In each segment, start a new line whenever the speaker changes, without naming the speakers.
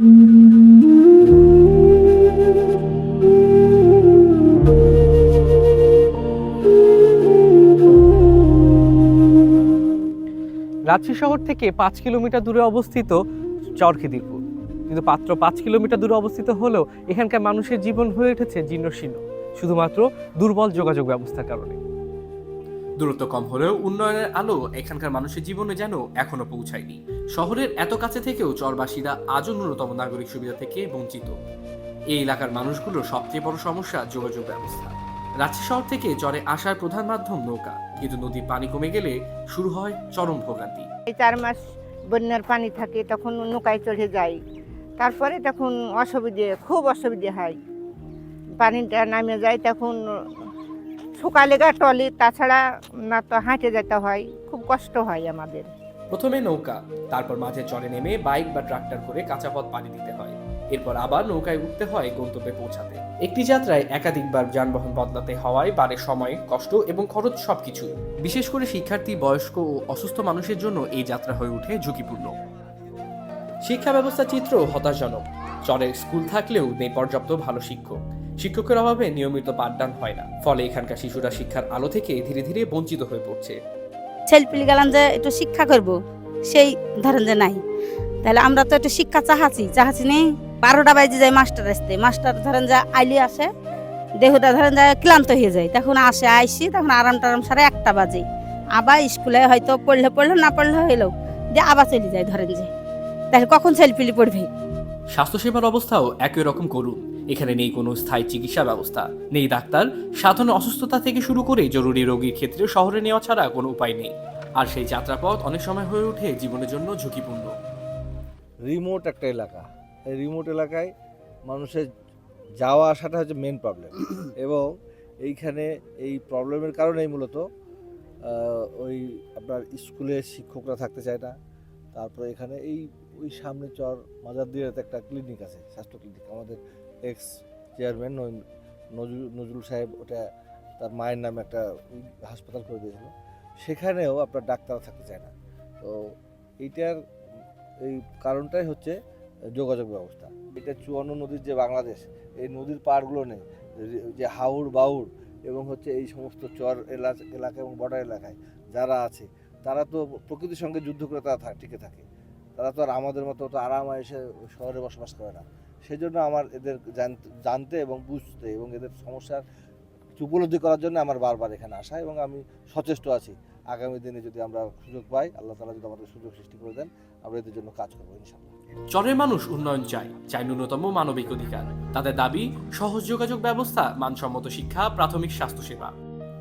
রাজশাহী শহর থেকে ৫ কিলোমিটার দূরে অবস্থিত চরখিদিরপুর, কিন্তু মাত্র ৫ কিলোমিটার দূরে অবস্থিত হলেও এখানকার মানুষের জীবন হয়ে উঠেছে জীর্ণশীর্ণ, শুধুমাত্র দুর্বল যোগাযোগ ব্যবস্থার কারণে।
দূরত্ব কম হলেও উন্নয়নের আলো এখানকার মানুষের জীবনে যেন এখনো পৌঁছায়নি। শহরের এত কাছে থেকেও চরবাসীরা আজও ন্যূনতম নাগরিক সুবিধা থেকে বঞ্চিত। এই এলাকার মানুষগুলোর সবচেয়ে বড় সমস্যা যোগাযোগ ব্যবস্থা। রাজশাহী শহর থেকে চরে আসার প্রধান মাধ্যম নৌকা, কিন্তু নদীর পানি কমে গেলে শুরু হয় চরম ভোগান্তি।
এই 4 মাস বন্যার পানি থাকে, তখন নৌকায় চড়ে যাই, তারপরে তখন খুব অসুবিধে হয়। পানিটা নামে যায় তখন সকালে গা টলি, তাছাড়া না তো হাঁটে যেতে হয়, খুব কষ্ট হয় আমাদের।
প্রথমে নৌকা, তারপর মাঝে চরে নেমে বাইক বা ট্রাক্টর করে কাঁচা পথ পাড়ি দিতে হয়। এরপর আবার নৌকায় উঠতে হয় গন্তব্যে পৌঁছাতে। একটি যাত্রায় একাধিকবার যানবাহন বদলাতে হওয়ায় বাড়ে সময়, কষ্ট এবং খরচ সবকিছু। বিশেষ করে শিক্ষার্থী, বয়স্ক ও অসুস্থ মানুষের জন্য এই যাত্রা হয়ে ওঠে ঝুঁকিপূর্ণ। শিক্ষা ব্যবস্থা চিত্র হতাশাজনক। চরের স্কুল থাকলেও নেই পর্যাপ্ত ভালো শিক্ষক। শিক্ষকের অভাবে নিয়মিত পাঠদান হয় না, ফলে এখানকার শিশুরা শিক্ষার আলো থেকে ধীরে ধীরে বঞ্চিত হয়ে পড়ছে।
ছেলেপিলি গেলাম যে একটু শিক্ষা করব, সেই ধরেন যে নাই। তাহলে আমরা তো একটু শিক্ষা চাহাচ্ছি নেই। 12টা বাজে যায় মাস্টার আসতে, মাস্টার ধরেন যা আইলি আসে, দেহটা ধরেন যা ক্লান্ত হয়ে যায়, তখন আইসি তখন আরাম টারাম সারা 1টা বাজে। আবার স্কুলে হয়তো পড়লে না পড়লে হইলেও যে আবার চলে যায় ধরেন যে, তাহলে কখন ছেলেপিলি পড়বে।
স্বাস্থ্যসেবার অবস্থাও একই রকম করুন। এখানে নেই কোনো স্থায়ী চিকিৎসা ব্যবস্থা, নেই ডাক্তার। সাধারণ অসুস্থতা থেকে শুরু করে জরুরি রোগীর ক্ষেত্রে শহরে নেওয়া ছাড়া কোনো উপায় নেই। আর সেই যাত্রাপথ অনেক সময় হয়ে ওঠে জীবনের জন্য ঝুঁকিপূর্ণ।
রিমোট একটা এলাকা, এই রিমোট এলাকায় মানুষের যাওয়া আসাটা হচ্ছে মেন প্রবলেম। এবং এইখানে এই প্রবলেমের কারণেই মূলত ওই আপনার স্কুলে শিক্ষকরা থাকতে চায় না। তারপরে এখানে ওই সামনে চর মাজারদিয়াতে একটা ক্লিনিক আছে, স্বাস্থ্য ক্লিনিক। আমাদের এক্স চেয়ারম্যান নজরুল সাহেব ওটা তার মায়ের নামে একটা হাসপাতাল করে দিয়েছিল, সেখানেও আপনার ডাক্তার থাকতে চায় না। তো এইটার এই কারণটাই হচ্ছে যোগাযোগ ব্যবস্থা। এটা 54 নদীর যে বাংলাদেশ, এই নদীর পাড়গুলো নেই, যে হাওর বাউর এবং হচ্ছে এই সমস্ত চর এলাকা এবং বর্ডার এলাকায় যারা আছে, তারা তো প্রকৃতির সঙ্গে যুদ্ধ করে তারা টিকে থাকে। তারা তো আর আমাদের মতো তো আরামে এসে শহরে বসবাস করে না। সেই জন্য আমার এদের জানতে এবং বুঝতে এবং এদের সমস্যার উপলব্ধি করার জন্য আমার বারবার এখানে আসা, এবং আমি সচেষ্ট আছি আগামী দিনে যদি আমরা সুযোগ পাই, আল্লাহ তাআলা যদি আমাদের সুযোগ সৃষ্টি করে দেন, আমরা এদের জন্য কাজ করবো ইনশাআল্লাহ।
চরের মানুষ উন্নয়ন চায় ন্যূনতম মানবিক অধিকার। তাদের দাবি সহজ যোগাযোগ ব্যবস্থা, মানসম্মত শিক্ষা, প্রাথমিক স্বাস্থ্যসেবা।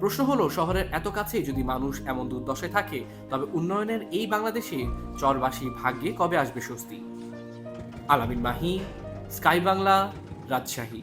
প্রশ্ন হলো, শহরের এত কাছে যদি মানুষ এমন দুর্দশায় থাকে, তবে উন্নয়নের এই বাংলাদেশে চরবাসী ভাগ্যে কবে আসবে স্বস্তি? আলামিন মাহি, স্কাই বাংলা, রাজশাহী।